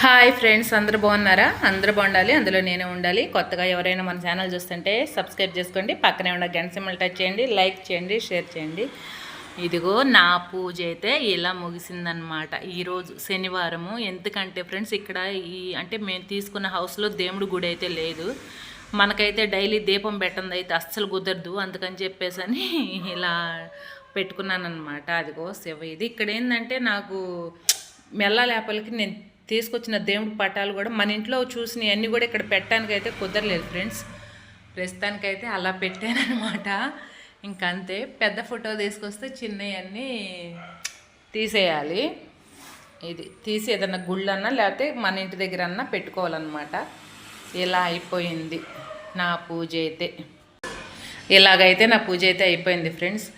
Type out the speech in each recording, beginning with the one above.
Hi friends, అందరూ బాగున్నారా? అందరూ బాగుండాలి, అందులో నేనే ఉండాలి. కొత్తగా ఎవరైనా మన ఛానల్ చూస్తుంటే సబ్స్క్రైబ్ చేసుకోండి, పక్కనే ఉన్న గంట సింబల్ టచ్ చేయండి, లైక్ చేయండి, షేర్ చేయండి. ఇదిగో నా పూజ అయితే ఇలా ముగిసిందనమాట. ఈరోజు శనివారము. ఎందుకంటే ఫ్రెండ్స్, ఇక్కడ అంటే మేము తీసుకున్న హౌస్లో దేవుడి గుడి అయితే లేదు. మనకైతే డైలీ దీపం పెట్టంది అయితే అస్సలు కుదరదు. అందుకని చెప్పేసి ఇలా పెట్టుకున్నాను అనమాట. అదిగో శివ. ఇది ఇక్కడ ఏంటంటే నాకు మెల్ల లేపలికి నేను తీసుకొచ్చిన దేవుడి పటాలు కూడా మన ఇంట్లో చూసినవి అన్నీ కూడా ఇక్కడ పెట్టడానికైతే కుదరలేదు ఫ్రెండ్స్. ప్రస్తుతానికైతే అలా పెట్టానమాట. ఇంకంతే. పెద్ద ఫోటో తీసుకొస్తే చిన్నవన్నీ తీసేయాలి. ఇది తీసి ఏదన్నా గుళ్ళన్నా లేకపోతే మన ఇంటి దగ్గర అన్నా పెట్టుకోవాలన్నమాట. ఇలా అయిపోయింది నా పూజ అయితే. ఇలాగైతే నా పూజ అయితే అయిపోయింది ఫ్రెండ్స్.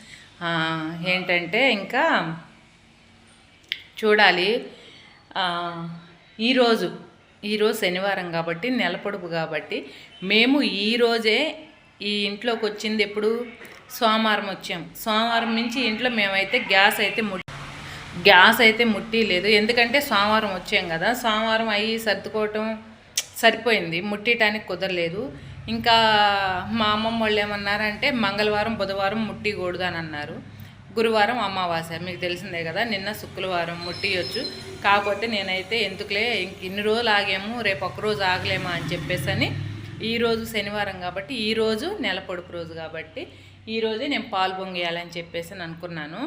ఏంటంటే ఇంకా చూడాలి. ఈరోజు శనివారం కాబట్టి, నెల పొడుపు కాబట్టి, మేము ఈరోజే ఈ ఇంట్లోకి వచ్చింది. ఎప్పుడు? సోమవారం వచ్చాము. సోమవారం నుంచి ఇంట్లో మేమైతే గ్యాస్ అయితే ముట్టి లేదు. ఎందుకంటే సోమవారం వచ్చాం కదా, సోమవారం అయ్యి సర్దుకోవటం సరిపోయింది, ముట్టడానికి కుదరలేదు. ఇంకా మా అమ్మమ్మ వాళ్ళు ఏమన్నారంటే మంగళవారం బుధవారం ముట్టికూడదు అని అన్నారు. గురువారం అమావాస్య, మీకు తెలిసిందే కదా. నిన్న శుక్రవారం ముట్టియొచ్చు. కాకపోతే నేనైతే ఎందుకులే ఇన్ని రోజులు ఆగాము, రేపు ఒక్కరోజు ఆగలేమా అని చెప్పేసి ఈరోజు శనివారం కాబట్టి, ఈరోజు నెల పొడుపు రోజు కాబట్టి ఈరోజే నేను పాలు పొంగేయాలని చెప్పేసి అనుకున్నాను.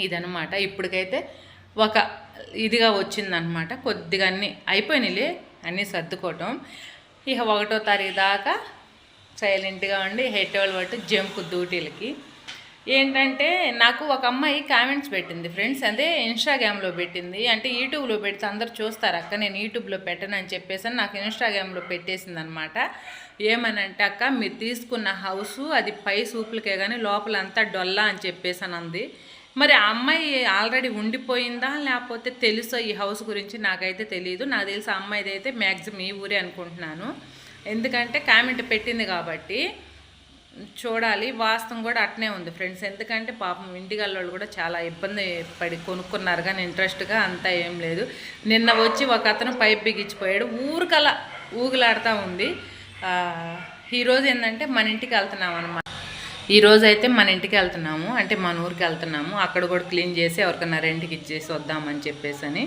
ఇదనమాట. ఇప్పటికైతే ఒక ఇదిగా వచ్చిందనమాట. కొద్దిగా అన్నీ అయిపోయినాయిలే, అన్నీ సర్దుకోవటం. ఇక 1వ తారీఖు దాకా సైలెంట్గా ఉండి హెట్టోళ్ళు పట్టు జంపు డ్యూటీలకి. ఏంటంటే నాకు ఒక అమ్మాయి కామెంట్స్ పెట్టింది ఫ్రెండ్స్. అదే ఇన్స్టాగ్రామ్లో పెట్టింది. అంటే యూట్యూబ్లో పెడితే అందరు చూస్తారు అక్క, నేను యూట్యూబ్లో పెట్టను అని చెప్పేసి నాకు ఇన్స్టాగ్రామ్లో పెట్టేసింది అనమాట. ఏమనంటే, అక్క మీరు తీసుకున్న హౌసు అది పై సూపులకే కానీ లోపలంతా డొల్లా అని చెప్పేసి అంది. మరి ఆ అమ్మాయి ఆల్రెడీ ఉండిపోయిందా లేకపోతే తెలుసో ఈ హౌస్ గురించి నాకైతే తెలియదు. నాకు తెలిసి ఆ అమ్మాయిది అయితే మ్యాక్సిమం ఈ ఊరే అనుకుంటున్నాను. ఎందుకంటే కామెంట్ పెట్టింది కాబట్టి చూడాలి. వాస్తవం కూడా అట్నే ఉంది ఫ్రెండ్స్. ఎందుకంటే పాపం ఇంటిగల్లోళ్ళు కూడా చాలా ఇబ్బంది పడి కొనుక్కున్నారు, కానీ ఇంట్రెస్ట్గా అంతా ఏం లేదు. నిన్న వచ్చి ఒక అతను పైప్ బిగించిపోయాడు. ఊరికలా ఊగులాడుతూ ఉంది. ఈరోజు ఏంటంటే మన ఇంటికి వెళ్తున్నాం అనమాట. ఈరోజు అయితే మన ఇంటికి వెళ్తున్నాము, అంటే మన ఊరికి వెళ్తున్నాము. అక్కడ కూడా క్లీన్ చేసి ఎవరికన్నా రెంట్కి ఇచ్చేసి వద్దామని చెప్పేసి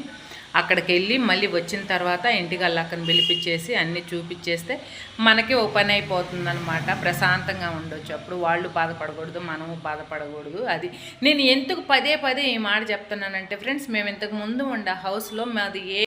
అక్కడికి వెళ్ళి మళ్ళీ వచ్చిన తర్వాత ఇంటికి అక్కని పిలిపించేసి అన్నీ చూపించేస్తే మనకి ఓ పని అయిపోతుందన్నమాట. ప్రశాంతంగా ఉండొచ్చు. అప్పుడు వాళ్ళు బాధపడకూడదు, మనము బాధపడకూడదు. అది నేను ఎందుకు పదే ఈ మాట చెప్తున్నానంటే ఫ్రెండ్స్, మేము ఇంతకు ముందు ఉండే హౌస్లో మాది